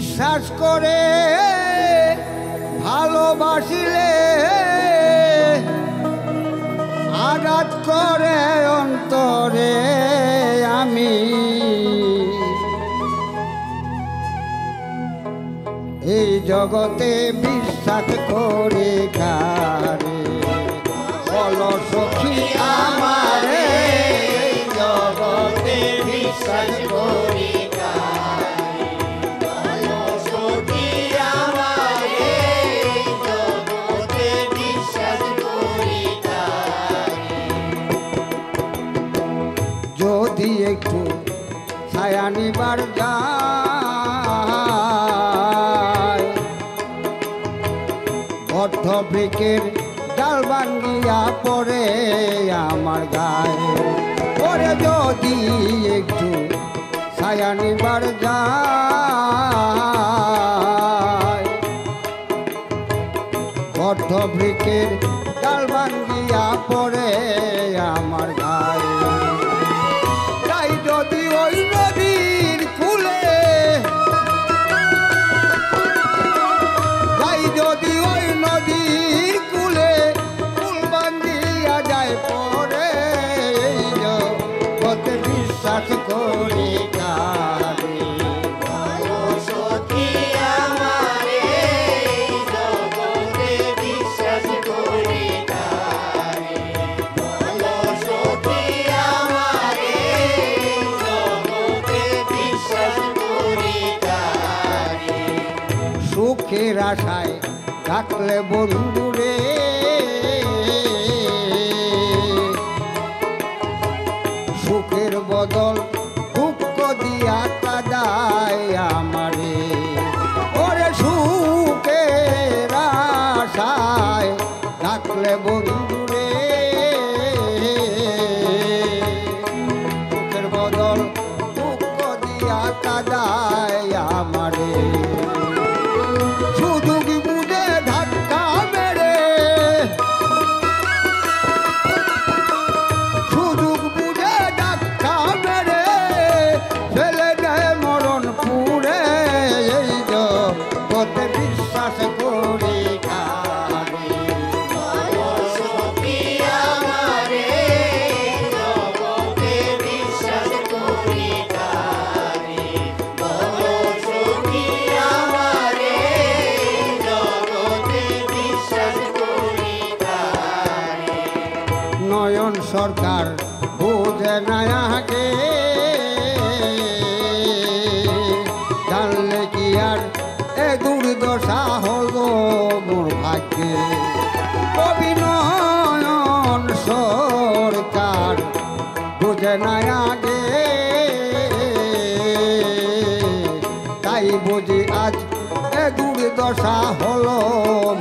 বিশ্বাস করে ভালোবাসিলে আঘাত করে অন্তরে আমি এই জগতে বিশ্বাস করে কারে বলো সখী আমারে এই জগতে বিশ্বাস করি যদি একটু ছায়া নিবার যায় বদ্ধ বৃক্ষের ডাল ভাঙ্গিয়া পড়ে আমার গায়ে পরে যদি একটু ছায়া নিবার যায় বদ্ধ বৃক্ষের ডাল ভাঙ্গিয়া পড়ে আমার গায়ে যদি ওই নদীর কূলে যাই যদি ওই নদীর কূলে কুল বান্ধিয়া যায় পরে জগতে বিশ্বাস করি কারে সখী আমারে জগতে বিশ্বাস করি কারে বলো সখী আমারে সুখের আশায় থাকলে বন্ধুরে সুখের বদল দুঃখ দিয়া কাদায় আমারে ওরে সুখের আশায় থাকলে বন্ধুরে সুখের বদল দুঃখ দিয়া কাদায় আমারে সুযোগ বুঝে ধাক্কা মেরে সুযোগ বুঝে ধাক্কা মেরে ফেলে দেয় মরণ পুরে এই জগতে বিশ্বাস করি কারে বলো সখী আমারে জগতে বিশ্বাস করি কারে বলো সখী আমারে জগতে বিশ্বাস করি কারে নয়ন সরকার বুঝে না আগে জানলে কি আর এ দুর্দশা হলো মোর ভাগ্যে অভিনয়ন সরকার বুঝে না আগে তাই বুঝি আজ এ দুর্দশা হলো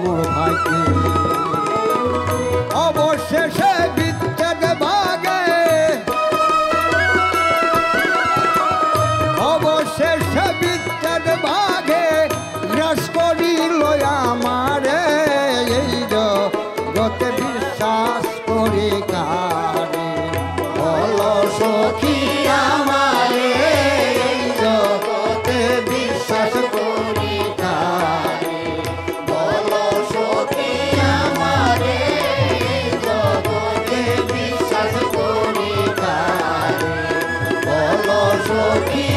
মোর ভাগ্যে অবশেষে বিচ্ছেদ ভাগে অবশেষে বিচ্ছেদ ভাগে গ্রাস করিল আমারে এই জগতে বিশ্বাস করি কারে বলো সখী আমারে এই জগতে বিশ্বাস করি কারে বলো সখী আমারে এই জগতে বিশ্বাস করি কারে বলো সখী